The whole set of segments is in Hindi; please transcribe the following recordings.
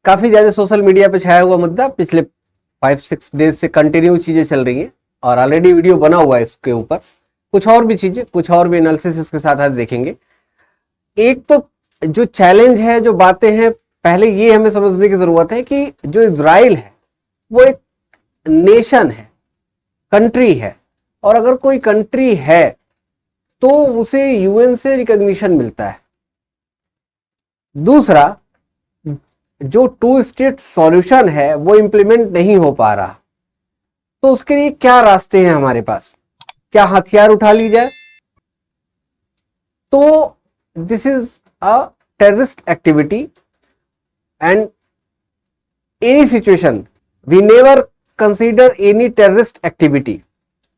काफी ज्यादा सोशल मीडिया पे छाया हुआ मुद्दा, पिछले 5-6 डेज से कंटिन्यू चीजें चल रही हैं और ऑलरेडी वीडियो बना हुआ है इसके ऊपर। कुछ और भी चीजें, कुछ और भी एनालिसिस इसके साथ आज देखेंगे। एक तो जो चैलेंज है, जो बातें हैं, पहले ये हमें समझने की जरूरत है कि जो इजराइल है वो एक नेशन है, कंट्री है, और अगर कोई कंट्री है तो उसे यूएन से रिकॉग्निशन मिलता है। दूसरा, जो 2 स्टेट सॉल्यूशन है वो इंप्लीमेंट नहीं हो पा रहा, तो उसके लिए क्या रास्ते हैं हमारे पास, क्या हथियार उठा ली जाए? तो this is a terrorist activity and any situation we never consider any terrorist activity.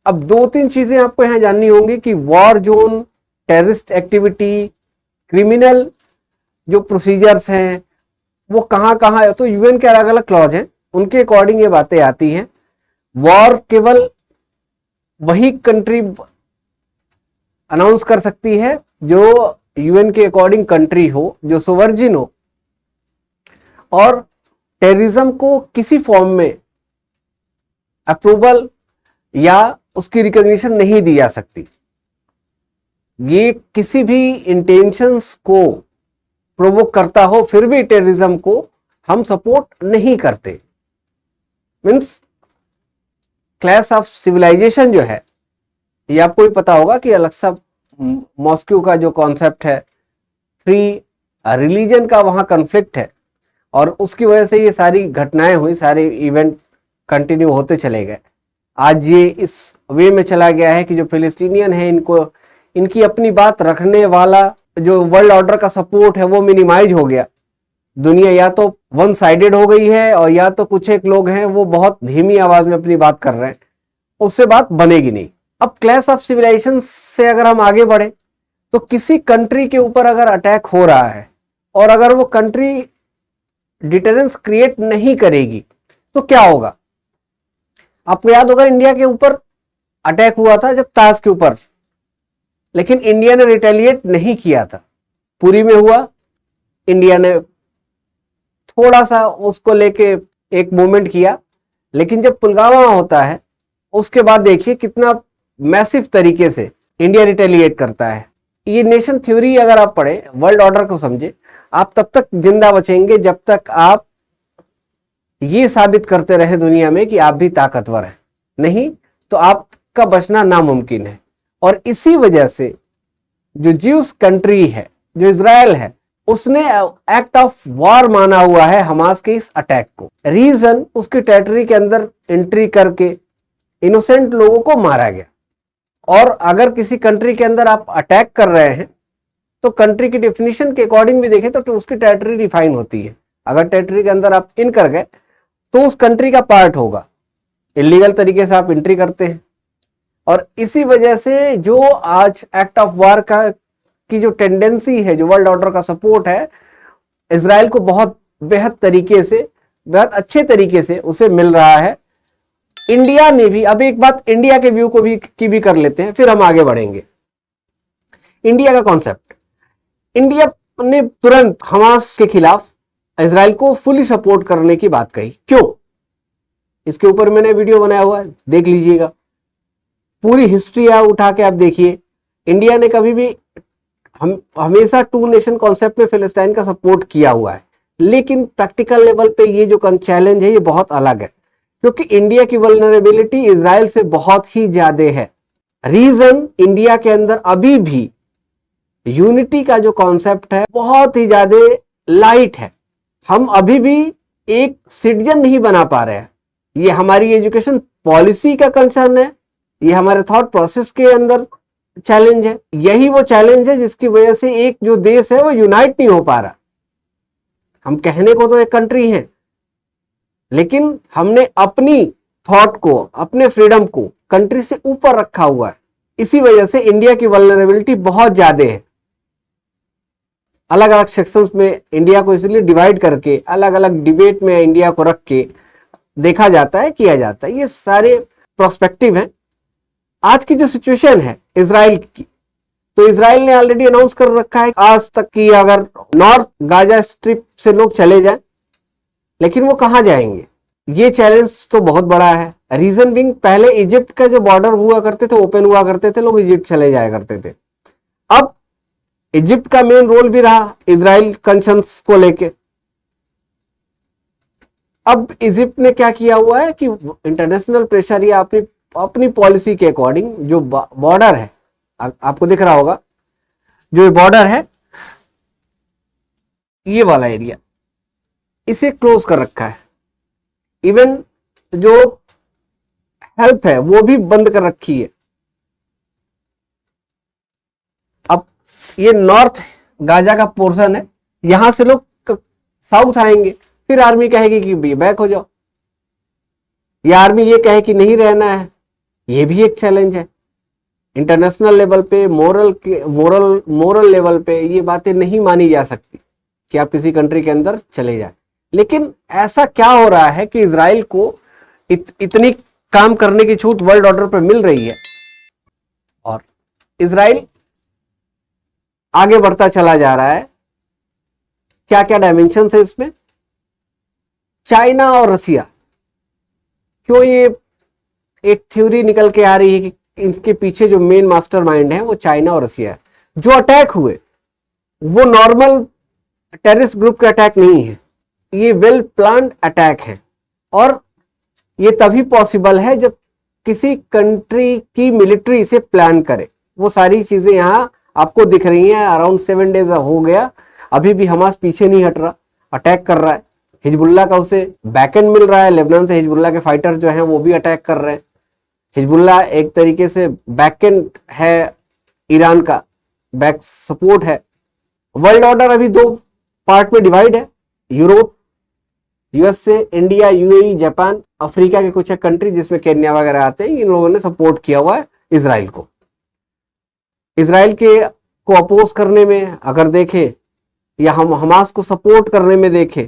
अब 2-3 चीजें आपको यहां जाननी होंगी कि war zone, terrorist activity, criminal जो प्रोसीजर्स हैं वो कहां कहां है। तो यूएन के अलग अलग क्लॉज हैं, उनके अकॉर्डिंग ये बातें आती हैं। वॉर केवल वही कंट्री अनाउंस कर सकती है जो यूएन के अकॉर्डिंग कंट्री हो, जो सोवर्जिन हो, और टेररिज्म को किसी फॉर्म में अप्रूवल या उसकी रिकॉग्निशन नहीं दी जा सकती। ये किसी भी इंटेंशंस को प्रोवोक करता हो, फिर भी टेररिज्म को हम सपोर्ट नहीं करते। मीन्स क्लैश ऑफ सिविलाइजेशन जो है, ये आपको भी पता होगा कि अलेक्सा मॉस्को का जो कॉन्सेप्ट है, 3 रिलीजन का वहां कॉन्फ्लिक्ट है, और उसकी वजह से ये सारी घटनाएं हुई, सारे इवेंट कंटिन्यू होते चले गए। आज ये इस वे में चला गया है कि जो फिलिस्तीनियन है, इनकी अपनी बात रखने वाला जो वर्ल्ड ऑर्डर का सपोर्ट है वो मिनिमाइज हो गया। दुनिया या तो वन साइडेड हो गई है, और या तो कुछ एक लोग हैं वो बहुत धीमी आवाज में अपनी बात कर रहे हैं, उससे बात बनेगी नहीं। अब क्लैश ऑफ सिविलाइजेशन से अगर हम आगे बढ़े, तो किसी कंट्री के ऊपर अगर अटैक हो रहा है और अगर वो कंट्री डिटरेंस क्रिएट नहीं करेगी तो क्या होगा? आपको याद होगा इंडिया के ऊपर अटैक हुआ था जब ताज के ऊपर, लेकिन इंडिया ने रिटेलिएट नहीं किया था। पुरी में हुआ, इंडिया ने थोड़ा सा उसको लेके एक मूवमेंट किया, लेकिन जब पुलवामा होता है उसके बाद देखिए कितना मैसिव तरीके से इंडिया रिटेलिएट करता है। ये नेशन थ्योरी अगर आप पढ़े, वर्ल्ड ऑर्डर को समझे, आप तब तक जिंदा बचेंगे जब तक आप ये साबित करते रहे दुनिया में कि आप भी ताकतवर हैं, नहीं तो आपका बचना नामुमकिन है। और इसी वजह से जो ज्यूस कंट्री है, जो इजराइल है, उसने एक्ट ऑफ वॉर माना हुआ है हमास के इस अटैक को। रीजन, उसके टेरिटरी के अंदर एंट्री करके इनोसेंट लोगों को मारा गया। और अगर किसी कंट्री के अंदर आप अटैक कर रहे हैं तो कंट्री की डेफिनेशन के अकॉर्डिंग भी देखें तो उसकी टेरिटरी डिफाइन होती है। अगर टेरिटरी के अंदर आप इन कर गए तो उस कंट्री का पार्ट होगा। इलीगल तरीके से आप एंट्री करते हैं, और इसी वजह से जो आज एक्ट ऑफ वॉर का की जो टेंडेंसी है, जो वर्ल्ड ऑर्डर का सपोर्ट है, इजराइल को बहुत बेहद तरीके से, बेहद अच्छे तरीके से उसे मिल रहा है। इंडिया ने भी, अब एक बात इंडिया के व्यू को भी कर लेते हैं, फिर हम आगे बढ़ेंगे। इंडिया का कॉन्सेप्ट, इंडिया ने तुरंत हमास के खिलाफ इजराइल को फुली सपोर्ट करने की बात कही। क्यों? इसके ऊपर मैंने वीडियो बनाया हुआ है, देख लीजिएगा। पूरी हिस्ट्री उठा के आप देखिए, इंडिया ने कभी भी हमेशा 2 नेशन कॉन्सेप्ट में फिलिस्तीन का सपोर्ट किया हुआ है, लेकिन प्रैक्टिकल लेवल पे ये जो चैलेंज है ये बहुत अलग है, क्योंकि इंडिया की वल्नरेबिलिटी इजराइल से बहुत ही ज्यादा है। रीजन, इंडिया के अंदर अभी भी यूनिटी का जो कॉन्सेप्ट है बहुत ही ज्यादा लाइट है। हम अभी भी एक सिटीजन नहीं बना पा रहे हैं। ये हमारी एजुकेशन पॉलिसी का कंसर्न है, ये हमारे थॉट प्रोसेस के अंदर चैलेंज है। यही वो चैलेंज है जिसकी वजह से एक जो देश है वो यूनाइट नहीं हो पा रहा। हम कहने को तो एक कंट्री है, लेकिन हमने अपनी थॉट को, अपने फ्रीडम को कंट्री से ऊपर रखा हुआ है। इसी वजह से इंडिया की वल्नरेबिलिटी बहुत ज्यादा है। अलग अलग सेक्शंस में इंडिया को इसलिए डिवाइड करके, अलग अलग डिबेट में इंडिया को रख के देखा जाता है, किया जाता है। ये सारे प्रोस्पेक्टिव हैं। आज की जो सिचुएशन है इजराइल की, तो इजराइल ने ऑलरेडी अनाउंस कर रखा है आज तक कि अगर नॉर्थ गाजा स्ट्रिप से लोग चले जाएं लेकिन वो कहाँ जाएंगे? ये चैलेंज तो बहुत बड़ा है। रीजन बिंग, पहले इजिप्ट का जो बॉर्डर हुआ करते थे, ओपन हुआ करते थे, लोग इजिप्ट चले जाया करते थे। अब इजिप्ट का मेन रोल भी रहा इजराइल कंसर्न्स को लेके। अब इजिप्ट ने क्या किया हुआ है कि इंटरनेशनल प्रेशर या अपनी अपनी पॉलिसी के अकॉर्डिंग जो बॉर्डर है, आपको दिख रहा होगा जो ये बॉर्डर है, ये वाला एरिया, इसे क्लोज कर रखा है। इवन जो हेल्प है वो भी बंद कर रखी है। अब ये नॉर्थ गाजा का पोर्शन है, यहां से लोग साउथ आएंगे, फिर आर्मी कहेगी कि बैक हो जाओ, या आर्मी ये कहे कि नहीं रहना है। ये भी एक चैलेंज है। इंटरनेशनल लेवल पे, मोरल लेवल पे ये बातें नहीं मानी जा सकती कि आप किसी कंट्री के अंदर चले जाए। लेकिन ऐसा क्या हो रहा है कि इजराइल को इतनी काम करने की छूट वर्ल्ड ऑर्डर पर मिल रही है और इजराइल आगे बढ़ता चला जा रहा है। क्या क्या डायमेंशन है इसमें? चाइना और रसिया, क्यों ये एक थ्योरी निकल के आ रही है कि इनके पीछे जो मेन मास्टरमाइंड है वो चाइना और रसिया है। जो अटैक हुए वो नॉर्मल टेररिस्ट ग्रुप के अटैक नहीं है, ये वेल प्लान्ड अटैक है। और ये तभी पॉसिबल है जब किसी कंट्री की मिलिट्री इसे प्लान करे। वो सारी चीजें यहां आपको दिख रही हैं। अराउंड 7 डेज हो गया, अभी भी हमास पीछे नहीं हट रहा, अटैक कर रहा है। हिजबुल्ला का उसे बैकएंड मिल रहा है, लेबनान से हिजबुल्ला के फाइटर जो हैं वो भी अटैक कर रहे हैं। हिजबुल्ला एक तरीके से बैकएंड है, ईरान का बैक सपोर्ट है। वर्ल्ड ऑर्डर अभी 2 पार्ट में डिवाइड है, Europe, USA, India, UAE, Japan, Africa के कुछ कंट्री जिसमें केन्या वगैरह आते हैं। इन लोगों ने सपोर्ट किया हुआ है इजराइल को। इजराइल के को अपोज करने में अगर देखें या हम हमास को सपोर्ट करने में देखें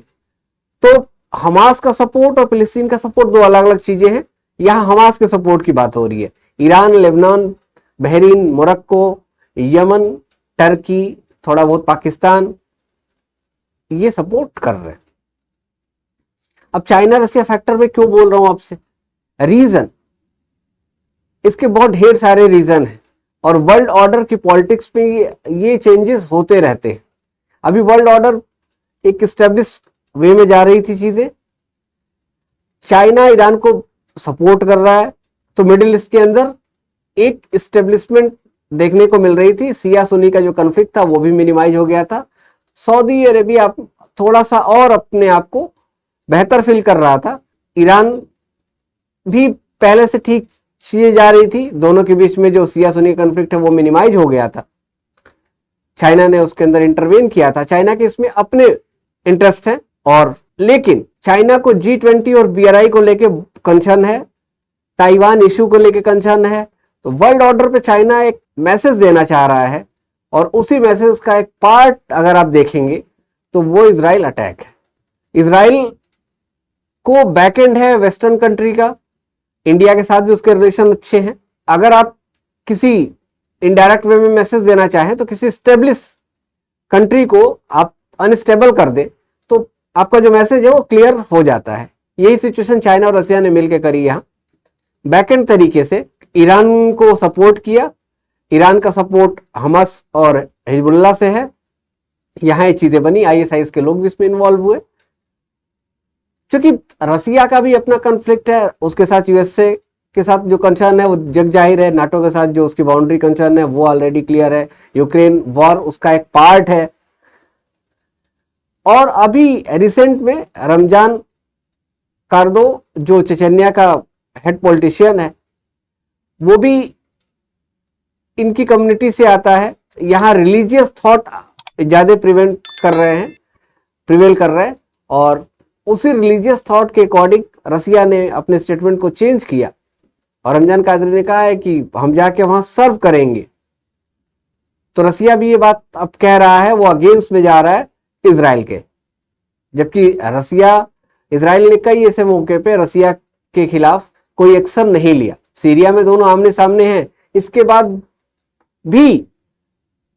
तो हमास का सपोर्ट और फिलिस्तीन का सपोर्ट 2 अलग अलग चीजें हैं। यहां हमास के सपोर्ट की बात हो रही है। Iran, Lebanon, Bahrain, Morocco, Yemen, Turkey, थोड़ा बहुत पाकिस्तान ये सपोर्ट कर रहे हैं। अब चाइना रसिया फैक्टर में क्यों बोल रहा हूं आपसे? रीजन, इसके बहुत ढेर सारे रीजन हैं और वर्ल्ड ऑर्डर की पॉलिटिक्स में ये चेंजेस होते रहते हैं। अभी वर्ल्ड ऑर्डर एक स्टेब्लिश वे में जा रही थी चीजें, चाइना ईरान को सपोर्ट कर रहा है, तो मिडिल ईस्ट के अंदर एक स्टेब्लिशमेंट देखने को मिल रही थी। सिया सुन्नी का जो कन्फ्लिक्ट था वो भी मिनिमाइज हो गया था। सऊदी अरेबिया थोड़ा सा और अपने आप को बेहतर फील कर रहा था। ईरान भी पहले से ठीक चीजें जा रही थी, दोनों के बीच में जो सिया सुन्नी कन्फ्लिक्ट है वो मिनिमाइज हो गया था। चाइना ने उसके अंदर इंटरवेन किया था। चाइना के इसमें अपने इंटरेस्ट है, और लेकिन चाइना को G20 और BRI को लेके कंसर्न है, ताइवान इशू को लेके कंसर्न है। तो वर्ल्ड ऑर्डर पे चाइना एक मैसेज देना चाह रहा है और उसी मैसेज का एक पार्ट अगर आप देखेंगे तो वो इजराइल अटैक है। इजराइल को बैकएंड है वेस्टर्न कंट्री का, इंडिया के साथ भी उसके रिलेशन अच्छे हैं। अगर आप किसी इनडायरेक्ट वे में मैसेज देना चाहें तो किसी स्टेब्लिश कंट्री को आप अनस्टेबल कर दे तो आपका जो मैसेज है वो क्लियर हो जाता है। यही सिचुएशन चाइना और रसिया ने मिलकर करी। यहाँ बैकएंड तरीके से ईरान को सपोर्ट किया, ईरान का सपोर्ट हमास और हिजबुल्ला से है। यहाँ ये चीजें बनी, ISIS के लोग भी इसमें इन्वॉल्व हुए। क्योंकि रसिया का भी अपना कॉन्फ्लिक्ट है, उसके साथ यूएसए के साथ जो कंसर्न है वो जग जाहिर है, नाटो के साथ जो उसकी बाउंड्री कंसर्न है वो ऑलरेडी क्लियर है, यूक्रेन वॉर उसका एक पार्ट है। और अभी रिसेंट में रमजान कार्दो जो चेचन्या का हेड पॉलिटिशियन है वो भी इनकी कम्युनिटी से आता है। यहाँ रिलीजियस थॉट ज्यादा प्रिवेल कर रहे हैं और उसी रिलीजियस थॉट के अकॉर्डिंग रसिया ने अपने स्टेटमेंट को चेंज किया और रमजान कादरी ने कहा है कि हम जाके वहां सर्व करेंगे। तो रसिया भी ये बात अब कह रहा है, वो अगेंस्ट में जा रहा है इजराइल के, जबकि इजराइल ने कई ऐसे मौके पे रसिया के खिलाफ कोई एक्शन नहीं लिया। सीरिया में दोनों आमने सामने हैं, इसके बाद भी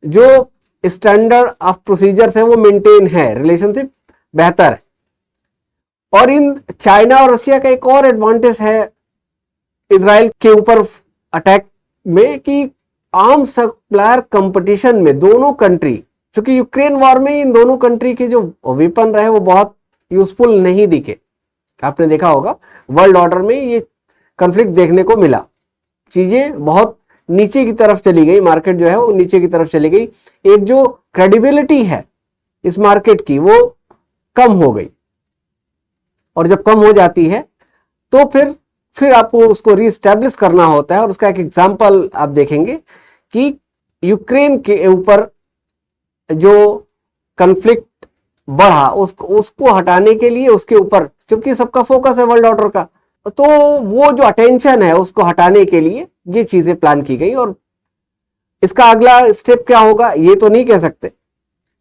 जो स्टैंडर्ड ऑफ प्रोसीजर्स है वो मेंटेन है, रिलेशनशिप बेहतर है। और इन चाइना और रशिया का एक और एडवांटेज है इजराइल के ऊपर अटैक में कि आर्म सप्लायर कंपटीशन में दोनों कंट्री, चूंकि यूक्रेन वॉर में इन दोनों कंट्री के जो वेपन रहे वो बहुत यूजफुल नहीं दिखे। आपने देखा होगा वर्ल्ड ऑर्डर में ये कॉन्फ्लिक्ट देखने को मिला, चीजें बहुत नीचे की तरफ चली गई, मार्केट जो है वो नीचे की तरफ चली गई, एक जो क्रेडिबिलिटी है इस मार्केट की वो कम हो गई। और जब कम हो जाती है तो फिर आपको उसको रीस्टैब्लिश करना होता है। और उसका एक एग्जांपल आप देखेंगे कि यूक्रेन के ऊपर जो कॉन्फ्लिक्ट बढ़ा उसको हटाने के लिए उसके ऊपर, क्योंकि सबका फोकस है वर्ल्ड ऑर्डर का, तो वो जो अटेंशन है उसको हटाने के लिए ये चीजें प्लान की गई। और इसका अगला स्टेप क्या होगा ये तो नहीं कह सकते,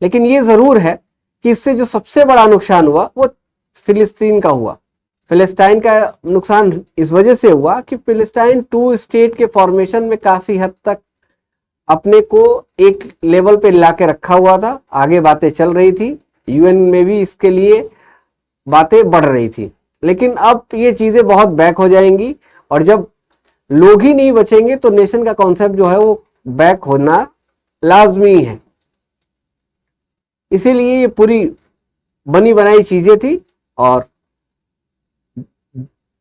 लेकिन ये जरूर है कि इससे जो सबसे बड़ा नुकसान हुआ वो फिलिस्तीन का हुआ। फिलिस्तीन का नुकसान इस वजह से हुआ कि फिलिस्तीन 2 स्टेट के फॉर्मेशन में काफी हद तक अपने को एक लेवल पे लाके रखा हुआ था, आगे बातें चल रही थी, यूएन में भी इसके लिए बातें बढ़ रही थी। लेकिन अब ये चीजें बहुत बैक हो जाएंगी और जब लोग ही नहीं बचेंगे तो नेशन का कॉन्सेप्ट जो है वो बैक होना लाजमी है। इसीलिए ये पूरी बनी बनाई चीजें थी और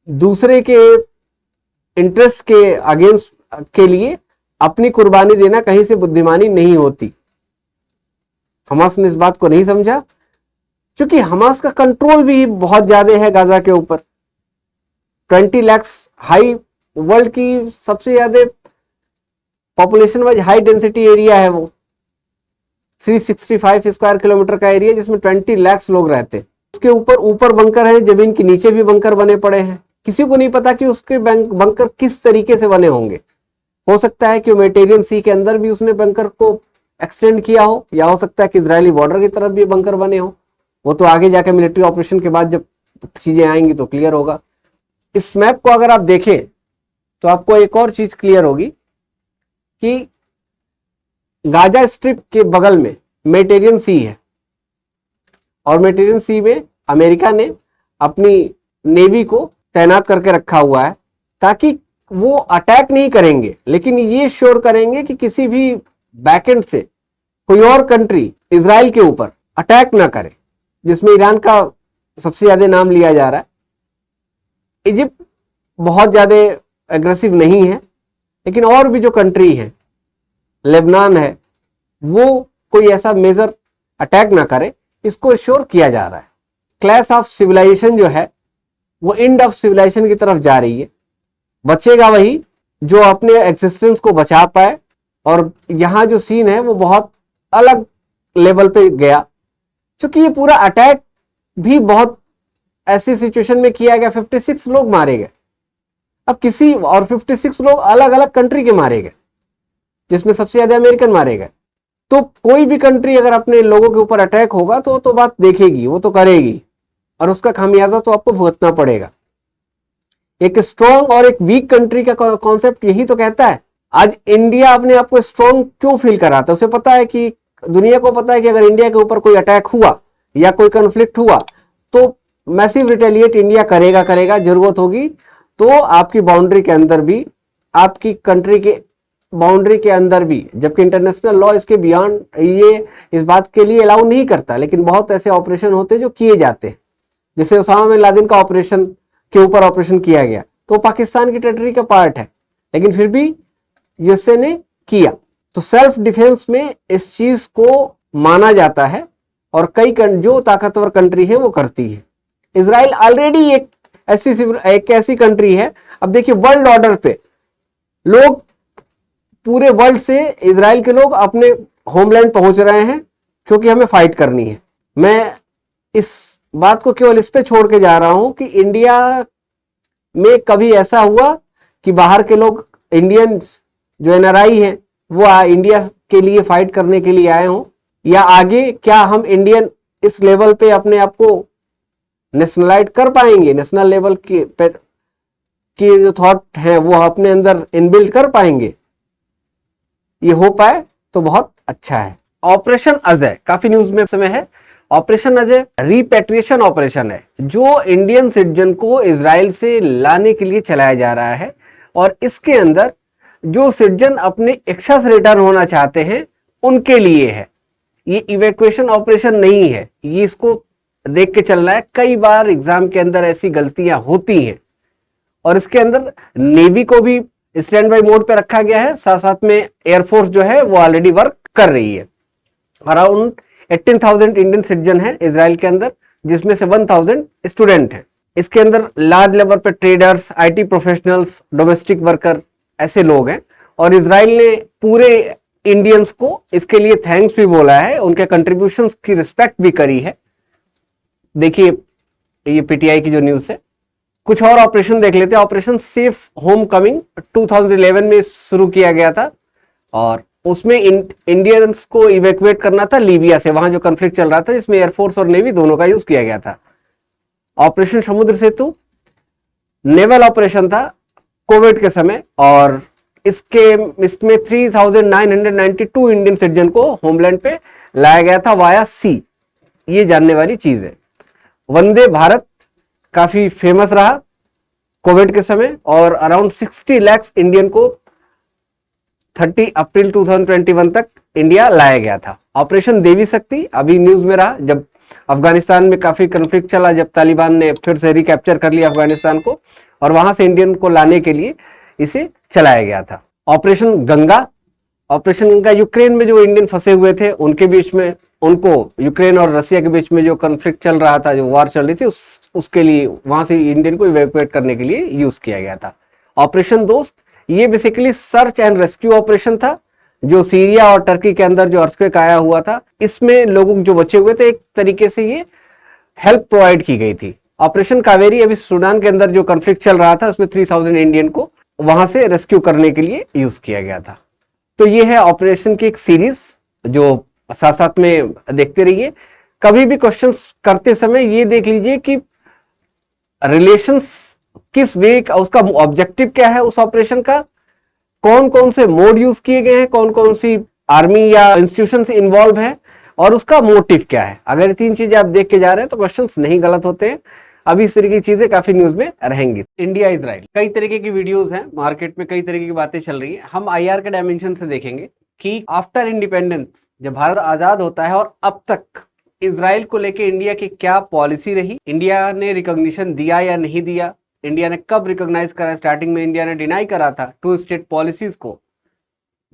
दूसरे के इंटरेस्ट के अगेंस्ट के लिए अपनी कुर्बानी देना कहीं से बुद्धिमानी नहीं होती। हमास ने इस बात को नहीं समझा, क्योंकि हमास का कंट्रोल भी बहुत ज्यादा है गाजा के ऊपर। 20 लाख हाई, वर्ल्ड की सबसे ज्यादा population wise high density area है वो, 365 स्क्वायर किलोमीटर का एरिया जिसमें 20 लाख लोग रहते हैं। उसके ऊपर बंकर है, जमीन के नीचे भी बंकर बने पड़े हैं। किसी को नहीं पता कि उसके बंकर किस तरीके से बने होंगे। हो सकता है कि मेडिटेरियन सी के अंदर भी उसने बंकर को एक्सटेंड किया हो, या हो सकता है कि इजरायली बॉर्डर की तरफ भी बंकर बने हो। वो तो आगे जाकर मिलिट्री ऑपरेशन के बाद जब चीजें आएंगी तो क्लियर होगा। इस मैप को अगर आप देखें तो आपको एक और चीज क्लियर होगी कि गाजा स्ट्रिप के बगल में मेडिटेरियन सी है और मेडिटेरियन सी में अमेरिका ने अपनी नेवी को तैनात करके रखा हुआ है ताकि वो अटैक नहीं करेंगे, लेकिन ये श्योर करेंगे कि किसी भी बैकएंड से कोई और कंट्री इजराइल के ऊपर अटैक ना करे, जिसमें ईरान का सबसे ज्यादा नाम लिया जा रहा है। इजिप्ट बहुत ज्यादा एग्रेसिव नहीं है, लेकिन और भी जो कंट्री है, लेबनान है, वो कोई ऐसा मेजर अटैक ना करे, इसको श्योर किया जा रहा है। क्लैश ऑफ सिविलाइजेशन जो है वो एंड ऑफ सिविलाइजेशन की तरफ जा रही है। बचेगा वही जो अपने एग्जिस्टेंस को बचा पाए। और यहां जो सीन है वो बहुत अलग लेवल पे गया, क्योंकि ये पूरा अटैक भी बहुत ऐसी सिचुएशन में किया गया। 56 लोग मारे गए, अब किसी और 56 लोग अलग अलग कंट्री के मारे गए, जिसमें सबसे ज्यादा अमेरिकन मारे गए। तो कोई भी कंट्री अगर अपने लोगों के ऊपर अटैक होगा तो बात देखेगी, वो तो करेगी, और उसका खामियाजा तो आपको भुगतना पड़ेगा। एक स्ट्रॉन्ग और एक वीक कंट्री का कॉन्सेप्ट यही तो कहता है। आज इंडिया अपने आप को स्ट्रॉन्ग क्यों फील कराता है? उसे पता है कि दुनिया को पता है कि अगर इंडिया के ऊपर कोई अटैक हुआ या कोई कॉन्फ्लिक्ट हुआ तो मैसिव रिटेलिएट इंडिया करेगा। जरूरत होगी तो आपकी बाउंड्री के अंदर भी, आपकी कंट्री के बाउंड्री के अंदर भी, जबकि इंटरनेशनल लॉ इसके बियॉन्ड ये इस बात के लिए अलाउ नहीं करता। लेकिन बहुत ऐसे ऑपरेशन होते हैं जो किए जाते हैं, जैसे उसामा बिन लादेन का ऑपरेशन के ऊपर ऑपरेशन किया गया तो पाकिस्तान की टेरिटरी का पार्ट है, लेकिन फिर भी यूएसए ने किया। तो सेल्फ डिफेंस में इस चीज को माना जाता है और कई जो ताकतवर कंट्री है वो करती है। इजराइल ऑलरेडी एक ऐसी कंट्री है। अब देखिए वर्ल्ड ऑर्डर पे लोग, पूरे वर्ल्ड से इजराइल के लोग अपने होमलैंड पहुंच रहे हैं क्योंकि हमें फाइट करनी है। मैं इस बात को केवल इस पे छोड़ के जा रहा हूं कि इंडिया में कभी ऐसा हुआ कि बाहर के लोग, इंडियन जो एनआरआई हैं, वो इंडिया के लिए फाइट करने के लिए आए हों, या आगे क्या हम इंडियन इस लेवल पे अपने आप को नेशनलाइज कर पाएंगे, नेशनल लेवल की जो थॉट है वो अपने अंदर इनबिल्ड कर पाएंगे? ये हो पाए तो बहुत अच्छा है। ऑपरेशन अजय काफी न्यूज में समय है। ऑपरेशन अजय रिपेट्रिएशन ऑपरेशन है जो इंडियन सिटीजन को इजराइल से लाने के लिए चलाया जा रहा है, और इसके अंदर जो सिटीजन अपने इच्छा से रिटर्न होना चाहते हैं उनके लिए है। ये इवैक्यूएशन ऑपरेशन नहीं है, ये इसको देख के चलना है। कई बार एग्जाम के अंदर ऐसी गलतियां होती हैं, और इसके अंदर नेवी को भी स्टैंड बाई मोड पे रखा गया है, साथ साथ में एयरफोर्स जो है वो ऑलरेडी वर्क कर रही है। अराउंड 18,000 इंडियन सिटीजन है इजराइल के अंदर, जिसमें से 1,000 स्टूडेंट हैं। इसके अंदर लार्ज लेवल पे traders, IT professionals, domestic worker ऐसे लोग हैं, और इजराइल ने पूरे इंडियंस को इसके लिए थैंक्स भी बोला है, उनके कंट्रीब्यूशंस की रिस्पेक्ट भी करी है। देखिए ये पीटीआई की जो न्यूज है। कुछ और ऑपरेशन देख लेते हैं। ऑपरेशन सेफ होम कमिंग 2011 में शुरू किया गया था, और उसमें इंडियंस को इवैक्यूएट करना था लीबिया से, वहां जो कॉन्फ्लिक्ट चल रहा था, जिसमें एयरफोर्स और नेवी दोनों का यूज किया गया था। ऑपरेशन समुद्र सेतु नेवल ऑपरेशन था कोविड के समय, और इसमें 3,992 इंडियन सिटीजन को होमलैंड पे लाया गया था वाया सी। ये जानने वाली चीज है। वंदे भारत काफी फेमस रहा कोविड के समय, और अराउंड 60 लाख इंडियन को 30 अप्रैल 2021 तक इंडिया लाया गया था। ऑपरेशन देवी शक्ति अभी न्यूज में रहा, जब अफगानिस्तान में काफी कॉन्फ्लिक्ट चला, जब तालिबान ने फिर से रिकैप्चर कर लिया अफगानिस्तान को, और वहां से इंडियन को लाने के लिए इसे चलाया गया था। Operation Ganga, operation Ganga Ukraine में जो इंडियन फंसे हुए थे उनके बीच में, उनको यूक्रेन और रसिया के बीच में जो कॉन्फ्लिक्ट चल रहा था, जो वार चल रही थी, उसके लिए वहां से इंडियन को इवैक्यूएट करने के लिए यूज किया गया था। ऑपरेशन दोस्त, ये basically search and rescue operation था, जो सीरिया और टर्की के अंदर जो अर्थक्वेक आया हुआ था, इसमें लोगों जो बचे हुए थे, एक तरीके से ये हेल्प प्रोवाइड की गई थी। ऑपरेशन कावेरी, अभी सूडान के अंदर जो कॉन्फ्लिक्ट चल रहा था, उसमें 3,000 इंडियन को वहां से रेस्क्यू करने के लिए यूज किया गया था। तो ये है ऑपरेशन की एक सीरीज, जो साथ साथ में देखते रहिए। कभी भी क्वेश्चंस करते समय ये देख लीजिए कि रिलेशंस किस वे का, उसका ऑब्जेक्टिव क्या है उस ऑपरेशन का, कौन कौन से मोड यूज किए गए हैं, कौन कौन सी आर्मी या इंस्टीट्यूशन से इन्वॉल्व है, और उसका मोटिव क्या है। अगर ये 3 चीजें आप देख के जा रहे हैं तो क्वेश्चंस नहीं गलत होते हैं। अभी इस तरीके की चीजें काफी न्यूज में रहेंगी। इंडिया इजराइल, कई तरीके की वीडियोस हैं, मार्केट में कई तरीके की बातें चल रही है। हम आईआर के डायमेंशन से देखेंगे कि आफ्टर इंडिपेंडेंस, जब भारत आजाद होता है और अब तक इजराइल को लेके इंडिया की क्या पॉलिसी रही, इंडिया ने रिकॉग्निशन दिया या नहीं दिया, इंडिया ने कब रिकॉग्नाइज करा। स्टार्टिंग में इंडिया ने डिनाई करा था 2 स्टेट पॉलिसीज को,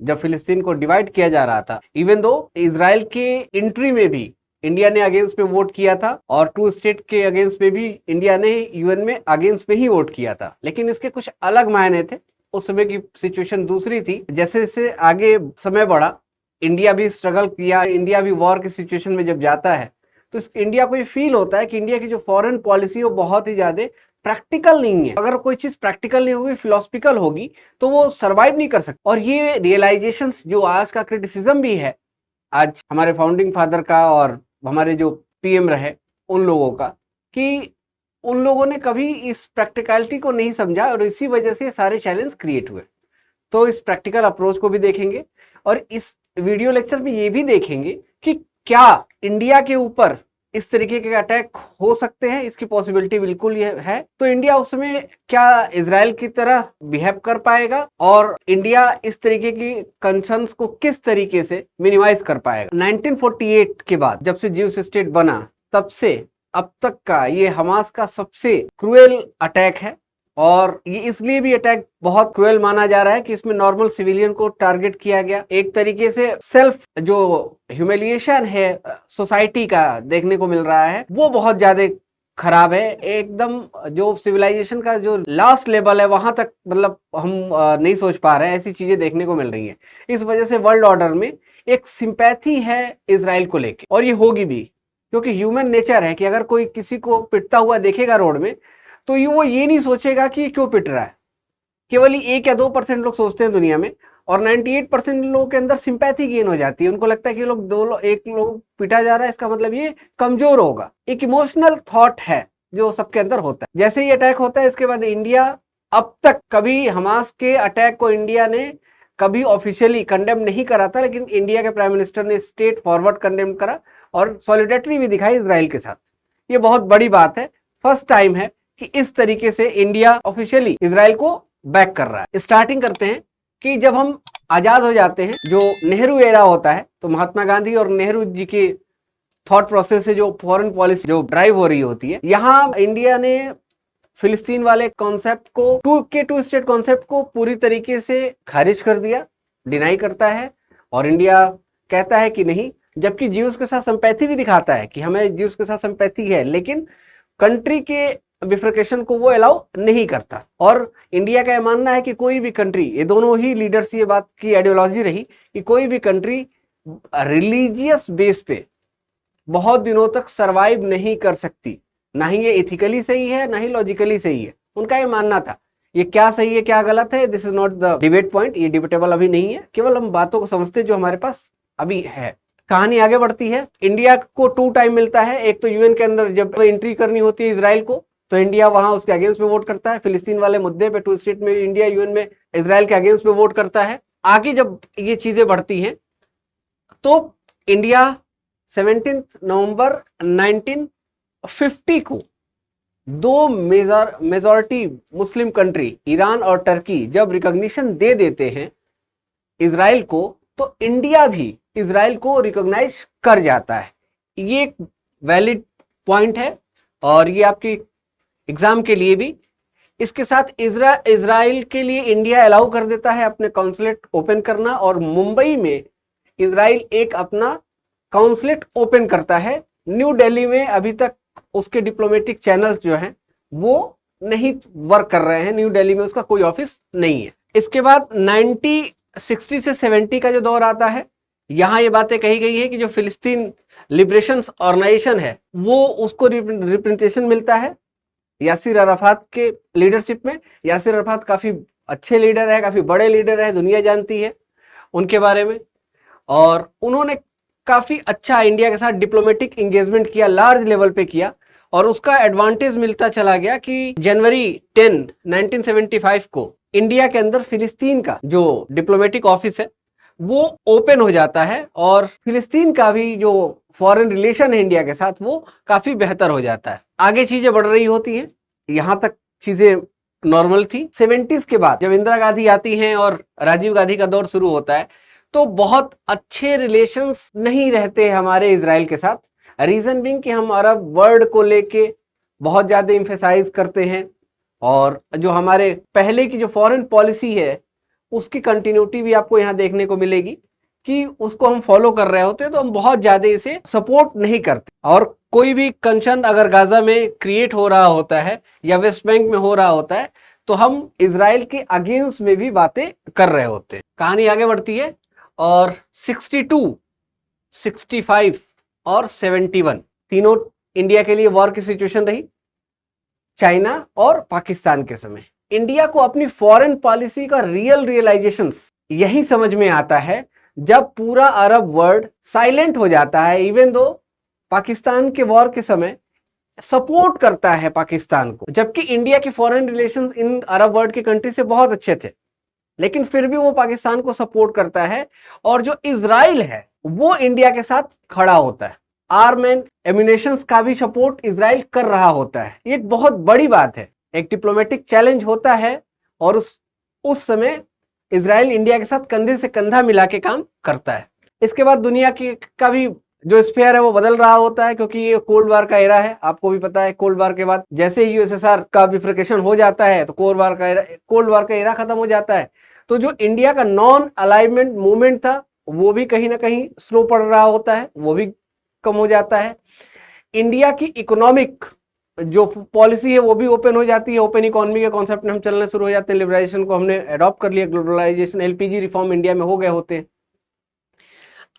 जब फिलिस्तीन को डिवाइड किया जा रहा था। इवन दो इजराइल के एंट्री में भी इंडिया ने अगेंस्ट में वोट किया था, और 2 स्टेट के अगेंस्ट में भी इंडिया ने यूएन में अगेंस्ट में ही वोट किया था, लेकिन इसके कुछ अलग मायने थे। उस समय की सिचुएशन दूसरी थी। जैसे जैसे आगे समय बढ़ा, इंडिया भी स्ट्रगल किया, इंडिया भी वॉर की सिचुएशन में जब जाता है, तो इंडिया को ये फील होता है कि इंडिया की जो फॉरेन पॉलिसी वो बहुत ही ज्यादा प्रैक्टिकल नहीं है। अगर कोई चीज प्रैक्टिकल नहीं होगी, फिलोसफिकल होगी, तो वो सरवाइव नहीं कर सकती। और ये रियलाइजेशंस जो आज का क्रिटिसिज्म भी है, आज हमारे फाउंडिंग फादर का और हमारे जो पीएम रहे उन लोगों का, कि उन लोगों ने कभी इस प्रैक्टिकलिटी को नहीं समझा, और इसी वजह से सारे चैलेंज क्रिएट हुए। तो इस प्रैक्टिकल अप्रोच को भी देखेंगे, और इस वीडियो लेक्चर में ये भी देखेंगे कि क्या इंडिया के ऊपर इस तरीके के अटैक हो सकते हैं, इसकी पॉसिबिलिटी बिल्कुल ये है। तो इंडिया उसमें क्या इजराइल की तरह बिहेव कर पाएगा, और इंडिया इस तरीके की कंसर्न्स को किस तरीके से मिनिमाइज कर पाएगा। 1948 के बाद जब से ज्यूस स्टेट बना, तब से अब तक का ये हमास का सबसे क्रूएल अटैक है, और ये इसलिए भी अटैक बहुत क्रूएल माना जा रहा है कि इसमें नॉर्मल सिविलियन को टारगेट किया गया। एक तरीके से सेल्फ जो ह्यूमिलिएशन है सोसाइटी का देखने को मिल रहा है, वो बहुत ज्यादा खराब है। एकदम जो सिविलाइजेशन का जो लास्ट लेवल है, वहां तक मतलब हम नहीं सोच पा रहे हैं, ऐसी चीजें देखने को मिल रही हैं। इस वजह से वर्ल्ड ऑर्डर में एक सिंपैथी है इजराइल को लेके, और ये होगी भी, क्योंकि ह्यूमन नेचर है कि अगर कोई किसी को पिटता हुआ देखेगा रोड में, तो वो ये नहीं सोचेगा कि क्यों पिट रहा है। केवल 1 या 2% लोग सोचते हैं दुनिया में, और 98% लोगों के अंदर सिंपैथी गेन हो जाती है। उनको लगता है कि एक लोग पिटा जा रहा है, इसका मतलब ये कमजोर होगा। एक इमोशनल थॉट है जो सबके अंदर होता है। जैसे ही अटैक होता है, इसके बाद इंडिया अब तक कभी हमास के अटैक को इंडिया ने कभी ऑफिशियली कंडेम नहीं करा था, लेकिन इंडिया के प्राइम मिनिस्टर ने स्ट्रेट फॉरवर्ड कंडेम करा, और सॉलिडेरिटी भी दिखाई इजराइल के साथ। ये बहुत बड़ी बात है, फर्स्ट टाइम है कि इस तरीके से इंडिया ऑफिशियली इजराइल को बैक कर रहा है। स्टार्टिंग करते हैं कि जब हम आजाद हो जाते हैं, जो नेहरू एरा होता है, तो महात्मा गांधी और नेहरू जी के थॉट प्रोसेस से जो फॉरेन पॉलिसी जो ड्राइव हो रही होती है, यहाँ इंडिया ने फिलिस्तीन वाले कॉन्सेप्ट को टू स्टेट कॉन्सेप्ट को पूरी तरीके से खारिज कर दिया, डिनाई करता है, और इंडिया कहता है कि नहीं, जबकि ज्यूज के साथ सिंपैथी भी दिखाता है कि हमें ज्यूज के साथ सिंपैथी है, लेकिन कंट्री के बिफ्रिकेशन को वो अलाउ नहीं करता। और इंडिया का यह मानना है कि कोई भी कंट्री, ये दोनों ही लीडर्स ये बात की आइडियोलॉजी रही कि कोई भी कंट्री रिलीजियस बेस पे बहुत दिनों तक सरवाइव नहीं कर सकती, ना ही ये इथिकली सही है ना ही लॉजिकली सही है, उनका ये मानना था। ये क्या सही है क्या गलत है, this is not the debate point, ये डिबेटेबल अभी नहीं है, केवल हम बातों को समझते जो हमारे पास अभी है। कहानी आगे बढ़ती है, इंडिया को 2 टाइम मिलता है, एक तो यूएन के अंदर जब एंट्री करनी होती है इजराइल को, तो इंडिया वहां उसके अगेंस्ट में वोट करता है, फिलिस्तीन वाले मुद्दे पे 2 स्टेट में इंडिया यूएन में इजराइल के अगेंस्ट में वोट करता है। आगे जब ये चीजें बढ़ती हैं तो इंडिया 17 नवंबर 1950 को 2 मेजॉरिटी मुस्लिम कंट्री ईरान और टर्की जब रिकॉग्निशन दे देते हैं इजराइल को, तो इंडिया भी इजराइल को रिकॉग्नाइज कर जाता है। ये एक वैलिड पॉइंट है और ये आपकी एग्जाम के लिए भी। इसके साथ इजराइल के लिए इंडिया अलाउ कर देता है अपने कॉन्सुलेट ओपन करना, और मुंबई में इजराइल एक अपना कॉन्सुलेट ओपन करता है। न्यू दिल्ली में अभी तक उसके डिप्लोमेटिक चैनल्स जो हैं वो नहीं वर्क कर रहे हैं, न्यू दिल्ली में उसका कोई ऑफिस नहीं है। इसके बाद 1960 से 70 का जो दौर आता है, यहाँ ये बातें कही गई है कि जो फिलिस्तीन लिबरेशन ऑर्गेनाइजेशन है वो उसको रिप्रेजेंटेशन मिलता है यासिर अराफात के लीडरशिप में। यासिर अराफात काफ़ी अच्छे लीडर है, काफ़ी बड़े लीडर है, दुनिया जानती है उनके बारे में, और उन्होंने काफ़ी अच्छा इंडिया के साथ डिप्लोमेटिक इंगेजमेंट किया, लार्ज लेवल पे किया, और उसका एडवांटेज मिलता चला गया कि जनवरी 10, 1975 को इंडिया के अंदर फिलिस्तीन का जो डिप्लोमेटिक ऑफिस है वो ओपन हो जाता है, और फिलिस्तीन का भी जो फॉरेन रिलेशन है इंडिया के साथ वो काफ़ी बेहतर हो जाता है। आगे चीज़ें बढ़ रही होती हैं, यहाँ तक चीज़ें नॉर्मल थी। 70s के बाद जब इंदिरा गांधी आती हैं और राजीव गांधी का दौर शुरू होता है, तो बहुत अच्छे रिलेशंस नहीं रहते हमारे इजराइल के साथ। रीज़न बीइंग कि हम अरब वर्ल्ड को लेके बहुत ज़्यादा इम्फेसाइज करते हैं, और जो हमारे पहले की जो फॉरेन पॉलिसी है उसकी कंटिन्यूटी भी आपको यहाँ देखने को मिलेगी कि उसको हम फॉलो कर रहे होते हैं, तो हम बहुत ज़्यादा इसे सपोर्ट नहीं करते। और कोई भी कंसर्न अगर गाजा में क्रिएट हो रहा होता है या वेस्ट बैंक में हो रहा होता है, तो हम इजराइल के अगेंस्ट में भी बातें कर रहे होते हैं। कहानी आगे बढ़ती है, और 62, 65 और 71 तीनों इंडिया के लिए वॉर की सिचुएशन रही। चाइना और पाकिस्तान के समय इंडिया को अपनी फॉरेन पॉलिसी का रियलाइजेशन यही समझ में आता है जब पूरा अरब वर्ल्ड साइलेंट हो जाता है। इवन दो पाकिस्तान के वॉर के समय सपोर्ट करता है पाकिस्तान को, जबकि इंडिया के foreign relations in Arab world की कंट्री से बहुत अच्छे थे, लेकिन फिर भी वो पाकिस्तान को सपोर्ट करता है। और जो इजराइल है वो इंडिया के साथ खड़ा होता है, आर्म एंड एम्यूनेशंस का भी सपोर्ट इजराइल कर रहा होता है। ये एक बहुत बड़ी बात है, एक डिप्लोमेटिक चैलेंज होता है, और उस समय इजराइल इंडिया के साथ कंधे से कंधा मिला के काम करता है। इसके बाद दुनिया की का भी जो स्फीयर है वो बदल रहा होता है, क्योंकि ये कोल्ड वार का एरा है। आपको भी पता है कोल्ड वार के बाद जैसे ही यूएसएसआर का बिफ्रिकेशन हो जाता है तो कोल्ड वार का एरा खत्म हो जाता है। तो जो इंडिया का नॉन अलाइनमेंट मूवमेंट था वो भी कहीं ना कहीं स्लो पड़ रहा होता है, वो भी कम हो जाता है। इंडिया की इकोनॉमिक जो पॉलिसी है वो भी ओपन हो जाती है, ओपन इकोनॉमी के कॉन्सेप्ट में हम चलने शुरू हो जाते हैं, लिबरलाइजेशन को हमने अडॉप्ट कर लिया, ग्लोबलाइजेशन, एलपीजी रिफॉर्म इंडिया में हो गए होते हैं।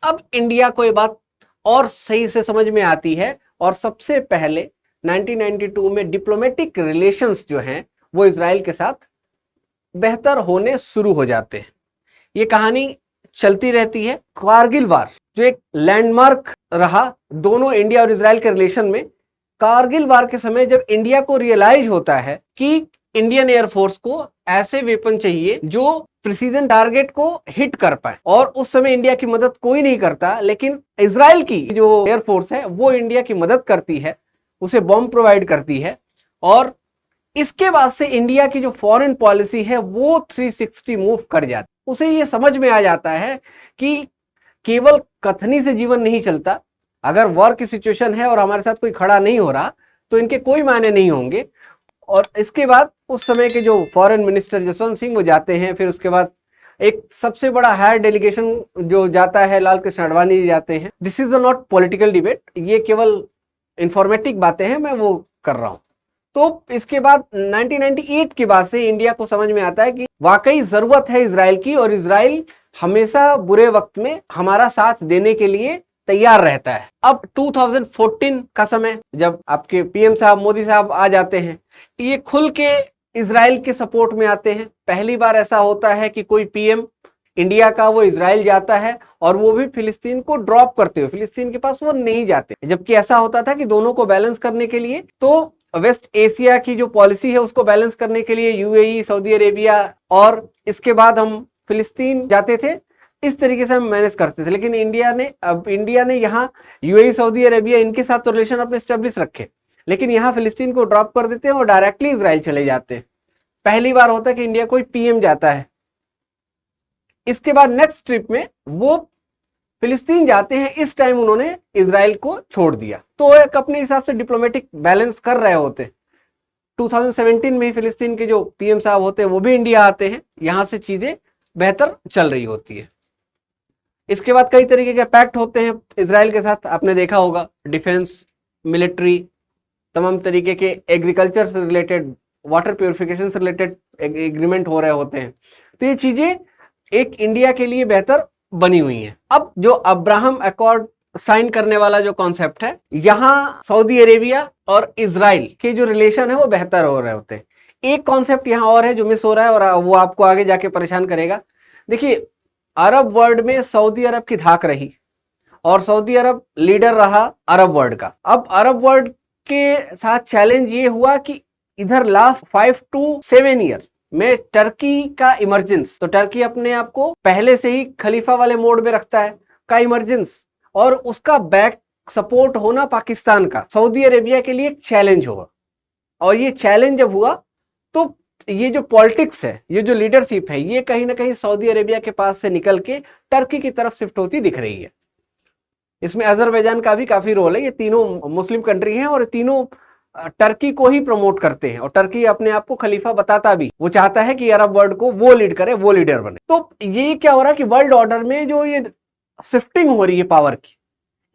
अब इंडिया को ये बात और सही से समझ में आती है, और सबसे पहले 1992 में डिप्लोमेटिक रिलेशंस जो हैं वो इजराइल के साथ बेहतर होने शुरू हो जाते हैं। ये कहानी चलती रहती है। कारगिल वार जो एक लैंडमार्क रहा दोनों इंडिया और इजराइल के रिलेशन में, कारगिल वार के समय जब इंडिया को रियलाइज होता है कि इंडियन एयरफोर्स को ऐसे वेपन चाहिए जो प्रिसीजन टारगेट को हिट कर पाए, और उस समय इंडिया की मदद कोई नहीं करता, लेकिन इजराइल की जो एयरफोर्स है वो इंडिया की मदद करती है, उसे बॉम्ब प्रोवाइड करती है, और इसके बाद से इंडिया की जो फॉरेन पॉलिसी है वो 360 मूव कर जाती है। उसे ये समझ में आ जाता है कि केवल कथनी से जीवन नहीं चलता, अगर वॉर की सिचुएशन है और हमारे साथ कोई खड़ा नहीं हो रहा तो इनके कोई मायने नहीं होंगे। और इसके बाद उस समय के जो फॉरेन मिनिस्टर जसवंत सिंह वो जाते हैं, फिर उसके बाद एक सबसे बड़ा हायर डेलीगेशन जो जाता है, लाल कृष्ण आडवाणी जी जाते हैं। This is not political debate, ये केवल इंफॉर्मेटिव बातें हैं, मैं वो कर रहा हूं। तो इसके बाद 1998 के बाद से इंडिया को समझ में आता है कि वाकई जरूरत है इजराइल की, और इजराइल हमेशा बुरे वक्त में हमारा साथ देने के लिए तैयार रहता है। अब 2014 का समय, जब आपके पीएम साहब मोदी साहब आ जाते हैं, ये खुल के इजराइल के सपोर्ट में आते हैं। पहली बार ऐसा होता है कि कोई पीएम इंडिया का वो इजराइल जाता है, और वो भी फिलिस्तीन को ड्रॉप करते हुए, फिलिस्तीन के पास वो नहीं जाते। जबकि ऐसा होता था कि दोनों को बैलेंस करने के लिए, तो वेस्ट एशिया की जो पॉलिसी है उसको बैलेंस करने के लिए यूएई, सऊदी अरेबिया, और इसके बाद हम फिलिस्तीन जाते थे। इस तरीके से हम मैनेज करते थे। लेकिन इंडिया ने यहाँ यूएई, सऊदी अरेबिया, इनके साथ तो रिलेशन अपने स्टेब्लिश रखे, लेकिन यहाँ फिलिस्तीन को ड्रॉप कर देते हैं और डायरेक्टली इजराइल चले जाते हैं। पहली बार होता है कि इंडिया कोई पीएम जाता है। इसके बाद नेक्स्ट ट्रिप में वो फिलिस्तीन जाते हैं, इस टाइम उन्होंने इजराइल को छोड़ दिया। तो एक अपने हिसाब से डिप्लोमेटिक बैलेंस कर रहे होते। 2017 में ही फिलिस्तीन के जो पीएम साहब होते हैं वो भी इंडिया आते हैं, यहां से चीजें बेहतर चल रही होती है। इसके बाद कई तरीके के पैक्ट होते हैं इजराइल के साथ, आपने देखा होगा, डिफेंस, मिलिट्री, तमाम तरीके के एग्रीकल्चर से रिलेटेड, वाटर प्योरिफिकेशन से रिलेटेड एग्रीमेंट हो रहे होते हैं। तो ये चीजें एक इंडिया के लिए बेहतर बनी हुई हैं। अब जो अब्राहम अकॉर्ड साइन करने वाला जो कॉन्सेप्ट है, यहाँ सऊदी अरेबिया और इजराइल के जो रिलेशन है वो बेहतर हो रहे होते हैं। एक कॉन्सेप्ट यहाँ और है जो मिस हो रहा है, और वो आपको आगे जाके परेशान करेगा। देखिए, अरब वर्ल्ड में सऊदी अरब की धाक रही, और सऊदी अरब लीडर रहा अरब वर्ल्ड का। अब अरब वर्ल्ड के साथ चैलेंज ये हुआ कि इधर लास्ट 5 to 7 ईयर में टर्की का इमरजेंस, तो टर्की अपने आप को पहले से ही खलीफा वाले मोड में रखता है, का इमरजेंस, और उसका बैक सपोर्ट होना पाकिस्तान का सऊदी अरेबिया के लिए एक चैलेंज होगा। और ये चैलेंज जब हुआ तो ये जो पॉलिटिक्स है, ये जो लीडरशिप है, ये कहीं ना कहीं सऊदी अरेबिया के पास से निकल के टर्की की तरफ शिफ्ट होती दिख रही है। इसमें अजरबैजान का भी काफी रोल है। ये तीनों मुस्लिम कंट्री हैं और तीनों टर्की को ही प्रमोट करते हैं, और टर्की अपने आप को खलीफा बताता भी, वो चाहता है कि अरब वर्ल्ड को वो लीड करे, वो लीडर बने। तो ये क्या हो रहा है कि वर्ल्ड ऑर्डर में जो ये शिफ्टिंग हो रही है पावर की,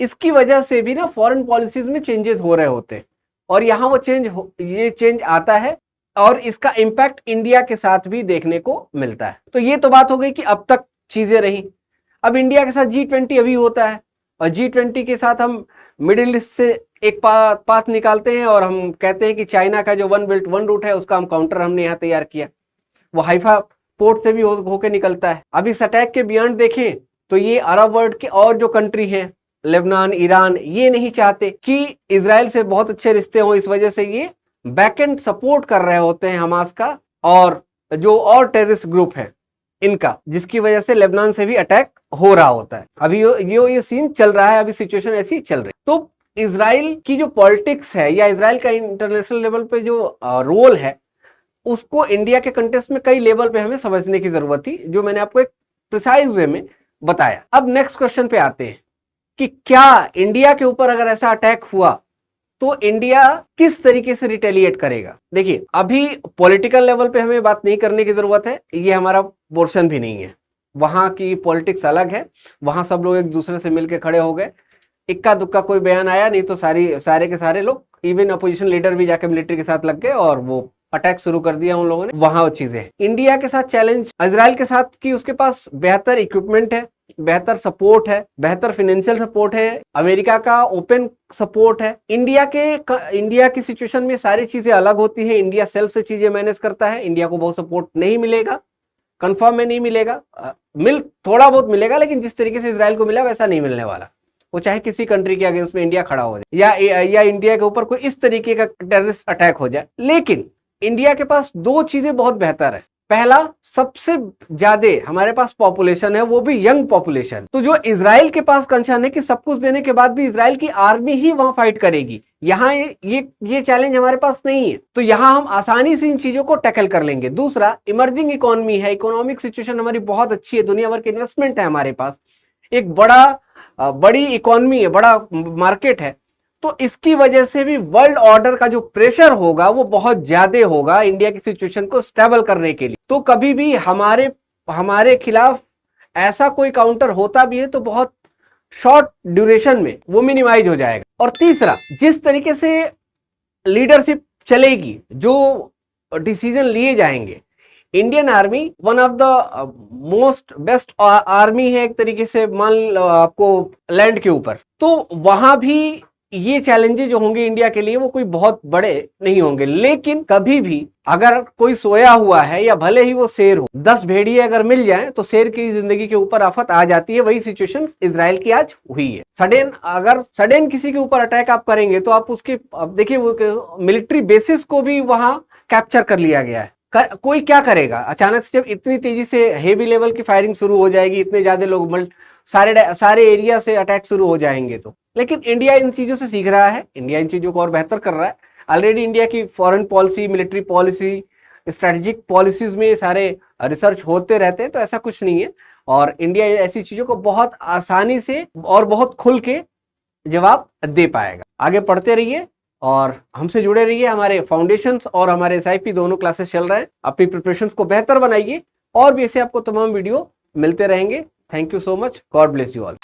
इसकी वजह से भी ना फॉरेन पॉलिसीज में चेंजेस हो रहे होते हैं, और यहाँ वो ये चेंज आता है, और इसका इम्पैक्ट इंडिया के साथ भी देखने को मिलता है। तो ये तो बात हो गई कि अब तक चीजें रही। अब इंडिया के साथ G20 अभी होता है, और G20 के साथ हम मिडिल ईस्ट से एक पाथ निकालते हैं, और हम कहते हैं कि चाइना का जो 1 बेल्ट 1 रूट है उसका हम काउंटर हमने यहाँ तैयार किया, वो हाइफा पोर्ट से भी होके निकलता है। अब इस अटैक के बियॉन्ड देखें तो ये अरब वर्ल्ड के और जो कंट्री हैं, लेबनान, ईरान, ये नहीं चाहते कि इजराइल से बहुत अच्छे रिश्ते हों, इस वजह से ये बैकएंड सपोर्ट कर रहे होते हैं हमास का, और जो और टेररिस्ट ग्रुप है इनका, जिसकी वजह से लेबनान से भी अटैक हो रहा होता है। अभी ये सीन चल रहा है, अभी सिचुएशन ऐसी चल रही है। तो इजराइल की जो पॉलिटिक्स है, या इजराइल का इंटरनेशनल लेवल पे जो रोल है, उसको इंडिया के कंटेक्स्ट में कई लेवल पे हमें समझने की जरूरत थी, जो मैंने आपको एक प्रिसाइज वे में बताया। अब नेक्स्ट क्वेश्चन पे आते हैं कि क्या इंडिया के ऊपर अगर ऐसा अटैक हुआ तो इंडिया किस तरीके से रिटेलिएट करेगा। देखिए, अभी पॉलिटिकल लेवल पे हमें बात नहीं करने की जरूरत है, ये हमारा पोर्शन भी नहीं है। वहां की पॉलिटिक्स अलग है, वहां सब लोग एक दूसरे से मिलकर खड़े हो गए, इक्का दुक्का कोई बयान आया, नहीं तो सारे के सारे लोग, इवन अपोजिशन लीडर भी जाके मिलिट्री के साथ लग गए और वो अटैक शुरू कर दिया उन लोगों ने। वहां वो चीजें हैं। इंडिया के साथ चैलेंज इजराइल के साथ कि उसके पास बेहतर इक्विपमेंट है, बेहतर सपोर्ट है, बेहतर फाइनेंशियल सपोर्ट है, अमेरिका का ओपन सपोर्ट है। इंडिया की सिचुएशन में सारी चीजें अलग होती है। इंडिया सेल्फ से चीजें मैनेज करता है, इंडिया को बहुत सपोर्ट नहीं मिलेगा, कंफर्म में नहीं मिलेगा, थोड़ा बहुत मिलेगा, लेकिन जिस तरीके से इजराइल को मिला वैसा नहीं मिलने वाला। वो चाहे किसी कंट्री के अगेंस्ट में इंडिया खड़ा हो जाए, या इंडिया के ऊपर कोई इस तरीके का टेररिस्ट अटैक हो जाए। लेकिन इंडिया के पास दो चीजें बहुत बेहतर है। पहला, सबसे ज्यादा हमारे पास पॉपुलेशन है, वो भी यंग पॉपुलेशन। तो जो इजराइल के पास कंसर्न है कि सब कुछ देने के बाद भी इजराइल की आर्मी ही वहां फाइट करेगी, यहाँ ये चैलेंज हमारे पास नहीं है, तो यहाँ हम आसानी से इन चीजों को टैकल कर लेंगे। दूसरा, इमर्जिंग इकोनॉमी है, इकोनॉमिक सिचुएशन हमारी बहुत अच्छी है, दुनिया भर के इन्वेस्टमेंट है हमारे पास, एक बड़ी इकोनॉमी है, बड़ा मार्केट है, तो इसकी वजह से भी वर्ल्ड ऑर्डर का जो प्रेशर होगा वो बहुत ज्यादा होगा इंडिया की सिचुएशन को स्टेबल करने के लिए। तो कभी भी हमारे खिलाफ ऐसा कोई काउंटर होता भी है तो बहुत शॉर्ट ड्यूरेशन में वो मिनिमाइज हो जाएगा। और तीसरा, जिस तरीके से लीडरशिप चलेगी, जो डिसीजन लिए जाएंगे, Indian army one of the most best army है एक तरीके से, मान लो आपको लैंड के ऊपर, तो वहां भी ये चैलेंजेस जो होंगे इंडिया के लिए वो कोई बहुत बड़े नहीं होंगे। लेकिन कभी भी अगर कोई सोया हुआ है, या भले ही वो शेर हो, 10 भेड़िए अगर मिल जाएं तो शेर की जिंदगी के ऊपर आफत आ जाती है। वही सिचुएशन इजराइल की आज हुई है। अगर सडन किसी के ऊपर अटैक आप करेंगे तो आप उसके, अब देखिए वो मिलिट्री बेसिस को भी वहां कैप्चर कर लिया गया है। कोई क्या करेगा अचानक से, जब इतनी तेजी से हेवी लेवल की फायरिंग शुरू हो जाएगी, इतने ज्यादा लोग सारे एरिया से अटैक शुरू हो जाएंगे तो। लेकिन इंडिया इन चीजों से सीख रहा है, इंडिया इन चीजों को और बेहतर कर रहा है। ऑलरेडी इंडिया की foreign policy, military policy, strategic policies में सारे रिसर्च होते रहते हैं, तो ऐसा कुछ नहीं है। और इंडिया ऐसी चीजों को बहुत आसानी से और बहुत खुल के जवाब दे पाएगा। आगे पढ़ते रहिए और हमसे जुड़े रहिए। हमारे फाउंडेशंस और हमारे SIP दोनों क्लासेस चल रहे हैं। अपनी प्रिपरेशंस को बेहतर बनाइए और भी ऐसे आपको तमाम वीडियो मिलते रहेंगे। Thank you so much. God bless you all.